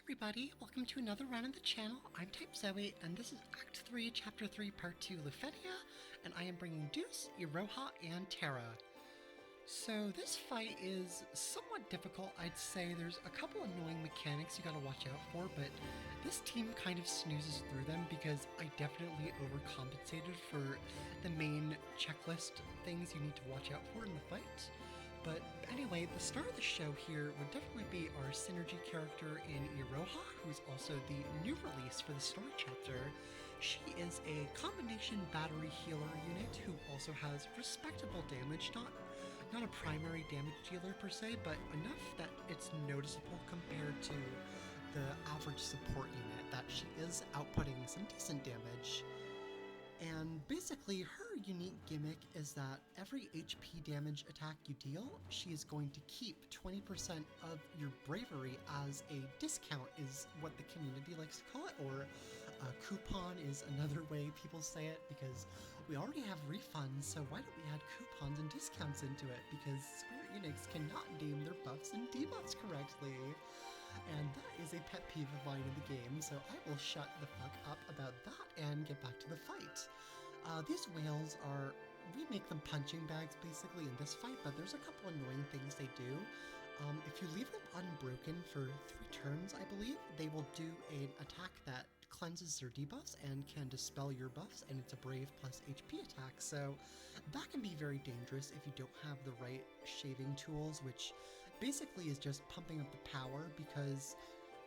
everybody, welcome to another run on the channel. I'm Type Zoe, and this is Act 3, Chapter 3, Part 2, Lufenia, and I am bringing Deuce, Iroha, and Terra. So this fight is somewhat difficult, I'd say. There's a couple annoying mechanics you gotta watch out for, but this team kind of snoozes through them because I definitely overcompensated for the main checklist things you need to watch out for in the fight. But anyway, the star of the show here would definitely be our synergy character in Iroha, who's also the new release for the story chapter. She is a combination battery healer unit who also has respectable damage, not a primary damage dealer per se, but enough that it's noticeable compared to the average support unit, that she is outputting some decent damage. And basically, her unique gimmick is that every HP damage attack you deal, she is going to keep 20% of your bravery as a discount, is what the community likes to call it, or a coupon is another way people say it, because we already have refunds, so why don't we add coupons and discounts into it, because Square Enix cannot name their buffs and debuffs correctly. And that is a pet peeve of mine in the game, so I will shut the fuck up about that and get back to the fight. These whales are, we make them punching bags basically in this fight, but there's a couple annoying things they do. If you leave them unbroken for 3 turns, I believe, they will do an attack that cleanses their debuffs and can dispel your buffs, and it's a brave plus HP attack, so that can be very dangerous if you don't have the right shaving tools, which basically is just pumping up the power, because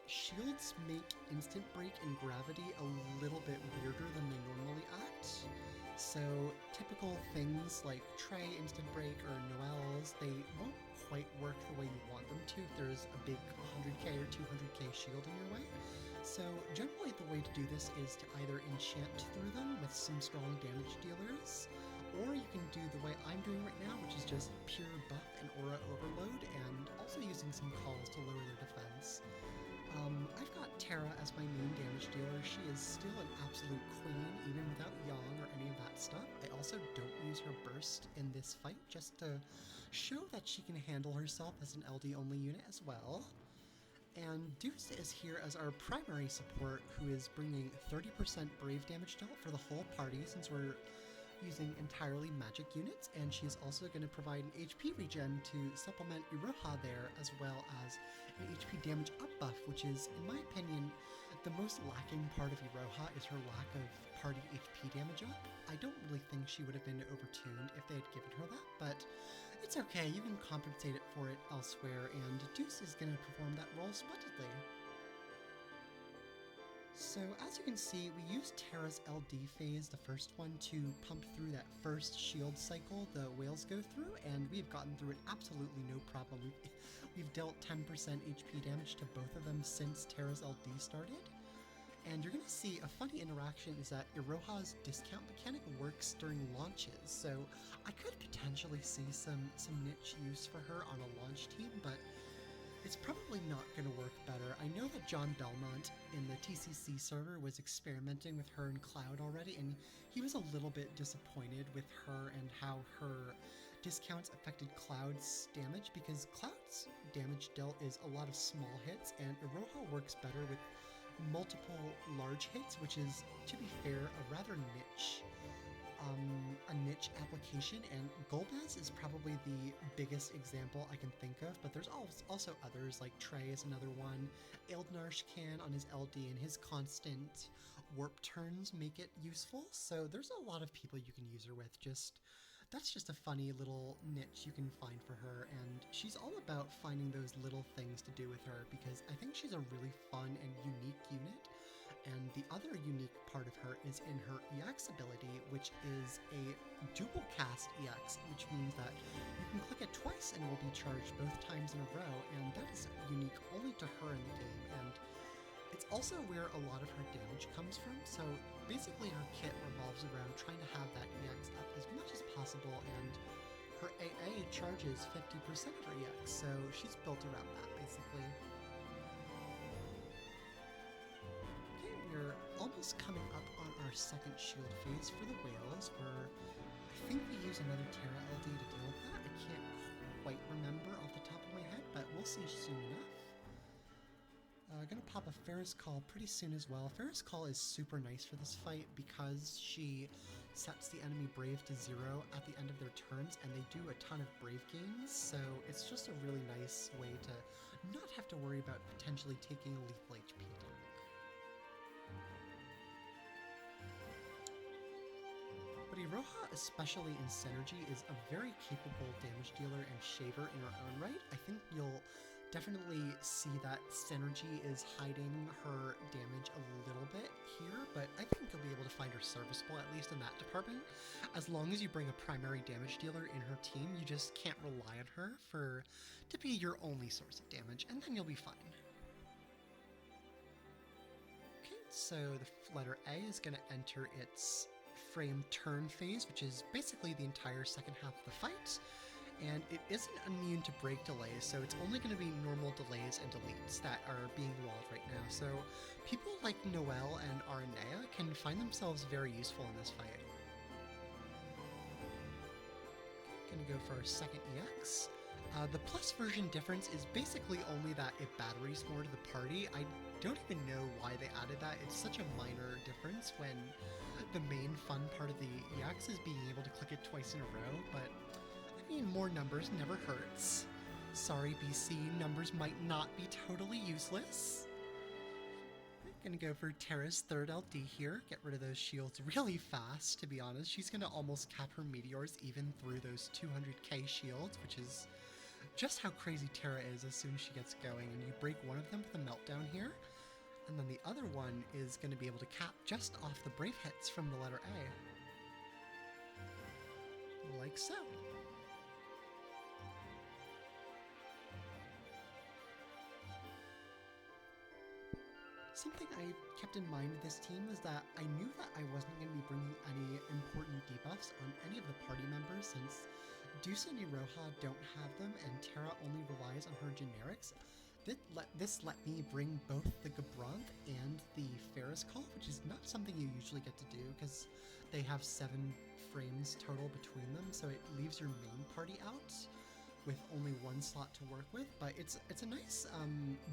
shields make instant break and gravity a little bit weirder than they normally act. So typical things like Trey instant break or Noelle's, they won't quite work the way you want them to if there's a big 100k or 200k shield in your way. So generally the way to do this is to either enchant through them with some strong damage dealers, or you can do the way I'm doing right now, which is just pure buff and aura overload, and also using some calls to lower their defense. I've got Terra as my main damage dealer. She is still an absolute queen, even without Yang or any of that stuff. I also don't use her burst in this fight, just to show that she can handle herself as an LD only unit as well. And Deuce is here as our primary support, who is bringing 30% brave damage dealt for the whole party, since we're using entirely magic units, and she's also going to provide an HP regen to supplement Iroha there, as well as an HP damage up buff, which is, in my opinion, the most lacking part of Iroha is her lack of party HP damage up. I don't really think she would have been overtuned if they had given her that, but it's okay, you can compensate it for it elsewhere, and Deuce is going to perform that role splendidly. So as you can see, we used Terra's LD phase, the first one, to pump through that first shield cycle the whales go through, and we've gotten through it absolutely no problem. We've dealt 10% HP damage to both of them since Terra's LD started. And you're going to see a funny interaction is that Iroha's discount mechanic works during launches, so I could potentially see some niche use for her on a launch team, but it's probably not going to work better. I know that John Belmont in the TCC server was experimenting with her in Cloud already, and he was a little bit disappointed with her and how her discounts affected Cloud's damage, because Cloud's damage dealt is a lot of small hits, and Iroha works better with multiple large hits, which is, to be fair, a rather niche application, and Golbez is probably the biggest example I can think of, but there's also others, like Trey is another one. Eald'narche can on his LD, and his constant warp turns make it useful, so there's a lot of people you can use her with. That's just a funny little niche you can find for her, and she's all about finding those little things to do with her, because I think she's a really fun and unique unit. And the other unique part of her is in her EX ability, which is a dual cast EX, which means that you can click it twice and it will be charged both times in a row, and that is unique only to her in the game, and it's also where a lot of her damage comes from, so basically her kit revolves around trying to have that EX up as much as possible, and her AA charges 50% of her EX, so she's built around that, basically. We're almost coming up on our second shield phase for the whales, where I think we use another Terra LD to deal with that. I can't quite remember off the top of my head, but we'll see soon enough. Gonna pop a Ferris Call pretty soon as well. Ferris Call is super nice for this fight because she sets the enemy Brave to 0 at the end of their turns, and they do a ton of Brave gains, so it's just a really nice way to not have to worry about potentially taking a lethal HP attack. But Iroha, especially in Synergy, is a very capable damage dealer and shaver in her own right. I think you'll definitely see that Synergy is hiding her damage a little bit here, but I think you'll be able to find her serviceable, at least in that department. As long as you bring a primary damage dealer in her team, you just can't rely on her to be your only source of damage, and then you'll be fine. Okay, so the letter A is going to enter its frame turn phase, which is basically the entire second half of the fight. And it isn't immune to break delays, so it's only going to be normal delays and deletes that are being walled right now. So people like Noelle and Aranea can find themselves very useful in this fight. Gonna go for our second EX. The plus version difference is basically only that it batteries more to the party. I don't even know why they added that. It's such a minor difference when the main fun part of the EX is being able to click it twice in a row, but I mean, more numbers never hurts. Sorry, BC, numbers might not be totally useless. Gonna go for Terra's third LD here. Get rid of those shields really fast, to be honest. She's gonna almost cap her meteors even through those 200k shields, which is just how crazy Terra is as soon as she gets going. And you break one of them with a meltdown here, and then the other one is gonna be able to cap just off the brave hits from the letter A. Like so. Something I kept in mind with this team was that I knew that I wasn't going to be bringing any important debuffs on any of the party members since Deuce and Iroha don't have them and Terra only relies on her generics. This let me bring both the Gabronth and the Ferris Call, which is not something you usually get to do because they have 7 frames total between them, so it leaves your main party out with only 1 slot to work with, but it's a nice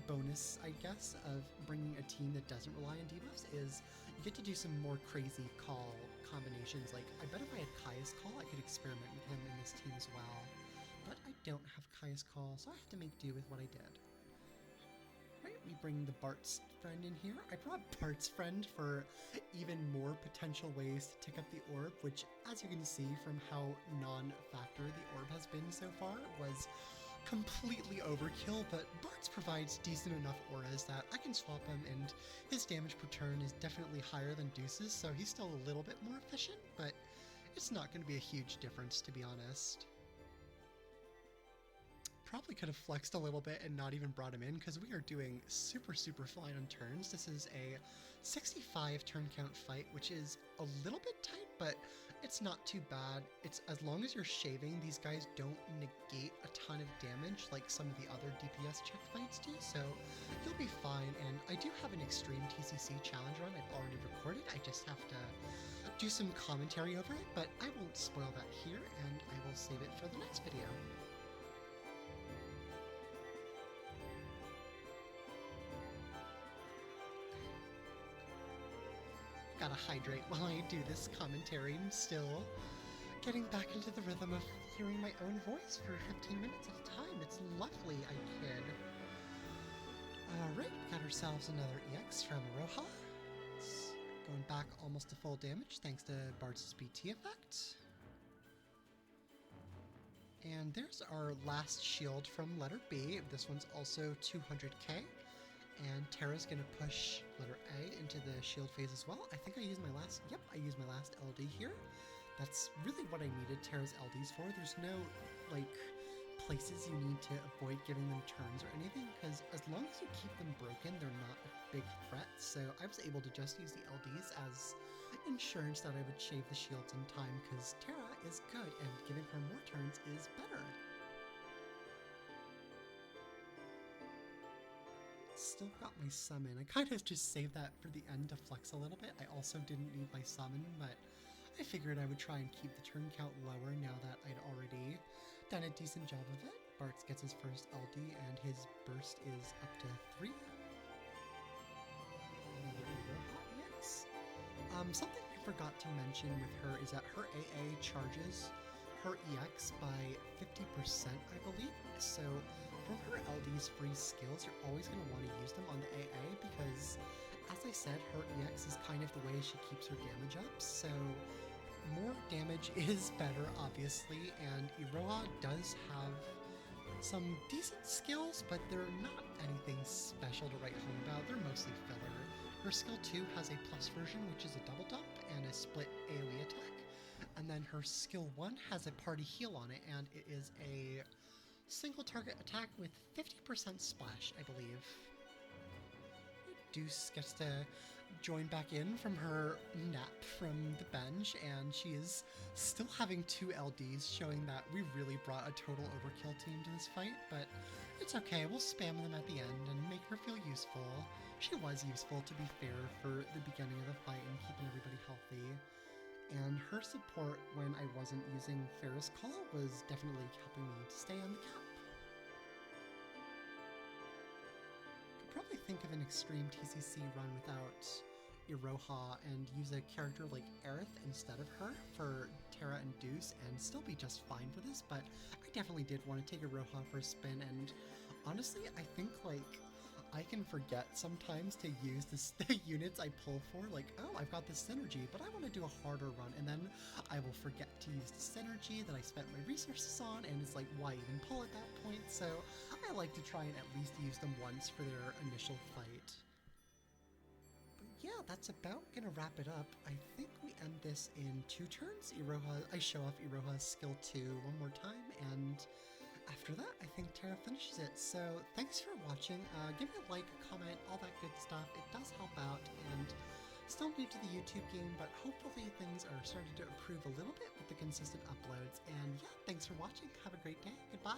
bonus, I guess, of bringing a team that doesn't rely on debuffs is you get to do some more crazy call combinations. Like, I bet if I had Kaya's Call, I could experiment with him in this team as well. But I don't have Kaya's Call, so I have to make do with what I did. Right, we bring the Bart's friend in here. I brought Bart's friend for even more potential ways to tick up the orb, which, as you can see from how non-factor the orb has been so far, was completely overkill, but Bart's provides decent enough auras that I can swap him, and his damage per turn is definitely higher than Deuce's, so he's still a little bit more efficient, but it's not going to be a huge difference, to be honest. Probably could have flexed a little bit and not even brought him in because we are doing super fine on turns. This is a 65 turn count fight, which is a little bit tight, but it's not too bad. It's as long as you're shaving, these guys don't negate a ton of damage like some of the other DPS check fights do, so you'll be fine. And I do have an Xtreme TCC challenge run I've already recorded. I just have to do some commentary over it, but I won't spoil that here, and I will save it for the next video. Gotta hydrate while I do this commentary. I'm still getting back into the rhythm of hearing my own voice for 15 minutes at a time. It's lovely, I kid. Alright, got ourselves another EX from Iroha. It's going back almost to full damage thanks to Bart's BT effect. And there's our last shield from letter B. This one's also 200k. And Terra's gonna push letter A into the shield phase as well. I think I used my last, yep, I used my last LD here. That's really what I needed Terra's LDs for. There's no, like, places you need to avoid giving them turns or anything, because as long as you keep them broken, they're not a big threat. So I was able to just use the LDs as insurance that I would shave the shields in time, because Terra is good, and giving her more turns is better. Still got my summon. I kind of just saved that for the end to flex a little bit. I also didn't need my summon, but I figured I would try and keep the turn count lower now that I'd already done a decent job of it. Bartz gets his first LD and his burst is up to 3. Something I forgot to mention with her is that her AA charges her EX by 50%, I believe. So from her LD's free skills, you're always going to want to use them on the AA because, as I said, her EX is kind of the way she keeps her damage up. So more damage is better, obviously, and Iroha does have some decent skills, but they're not anything special to write home about. They're mostly filler. Her skill 2 has a plus version, which is a double dump and a split AoE attack. And then her skill 1 has a party heal on it, and it is a single target attack with 50% splash, I believe. Deuce gets to join back in from her nap from the bench, and she is still having 2 LDs, showing that we really brought a total overkill team to this fight, but it's okay, we'll spam them at the end and make her feel useful. She was useful, to be fair, for the beginning of the fight and keeping everybody healthy. And her support when I wasn't using Ferris Call was definitely helping me to stay on the cap. Could probably think of an Xtreme TCC run without Iroha and use a character like Aerith instead of her for Terra and Deuce and still be just fine for this, but I definitely did want to take Iroha for a spin, and honestly, I think, like, I can forget sometimes to use the units I pull for, like, oh, I've got this synergy, but I want to do a harder run, and then I will forget to use the synergy that I spent my resources on, and it's like, why even pull at that point? So I like to try and at least use them once for their initial fight. But yeah, that's about gonna wrap it up. I think we end this in 2 turns. I show off Iroha's skill 2 one more time, and after that, I think Terra finishes it. So thanks for watching. Give me a like, a comment, all that good stuff. It does help out, and still new to the YouTube game, but hopefully things are starting to improve a little bit with the consistent uploads. And yeah, thanks for watching. Have a great day. Goodbye.